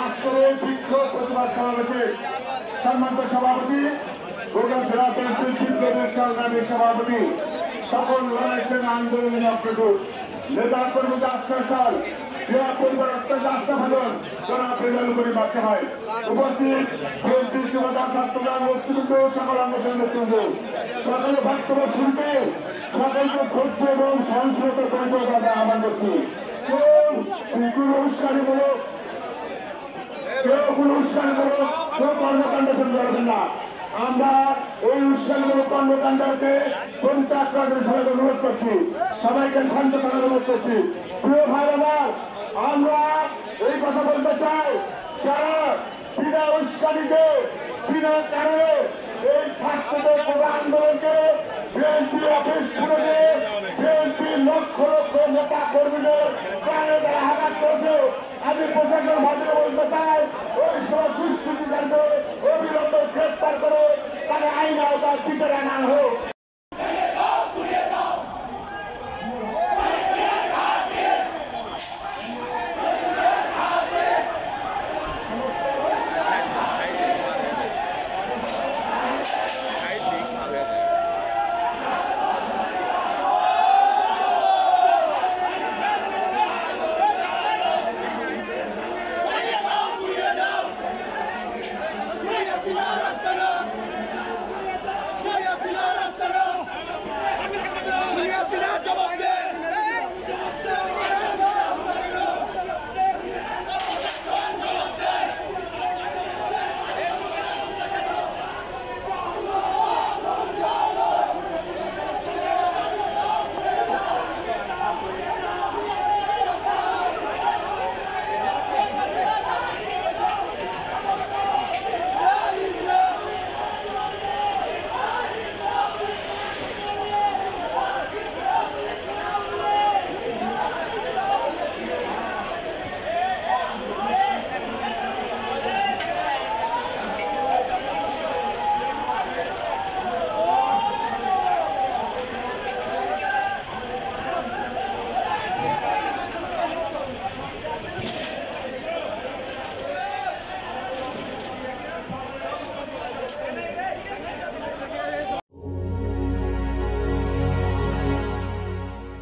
আজকের বিক্ষোভ প্রতিবাদ সমাবেশে সম্মানিত সভাপতি গোটা জেলা বিএনপির সংগ্রামী সভাপতি সকল লড়াইয়ের আন্দোলনের অগ্রদূত নেতা কর্মী আশ্রয়স্থল জেলা পরিবার অত্যন্ত আস্থাভাজন জনাব রেজাউল করিম বাদশা ভাই উপস্থিত বিএনপি যুবদল ছাত্রদল নেতৃবৃন্দ সকল অঙ্গসংগঠনের নেতৃবৃন্দ সকলে বক্তব্য শুনতে সকলকে ধৈর্য এবং সহনশীলতা পরিচয় দেওয়ার আহ্বান করছি। কেউ অনুষ্ঠানমূলক কেউ কর্মকাণ্ডের সঙ্গে যাবেন না। আমরা এই অনুষ্ঠানমূলক কর্মকাণ্ডকে পরিত্যাগ করার জন্য সবাইকে অনুরোধ করছি, সবাইকে শান্ত থাকার অনুরোধ করছি। প্রিয় ভাই আমার, আমরা এই কথা বলতে চাই, যারা বিনা উস্কানিতে বিনা কারণে এই ছাত্রদের পুরো আন্দোলনকে বিএনপি অফিস খুলে দিয়ে বিএনপির লক্ষ লক্ষ নেতা কর্মীদের প্রাণে তারা আঘাত করেছে। আমি প্রশাসন মাধ্যমে বলতে চাই, ওই সব দুষ্কৃতিকারীদের অবিলম্বে গ্রেপ্তার করে তাদের আইন আওতায় বিচারে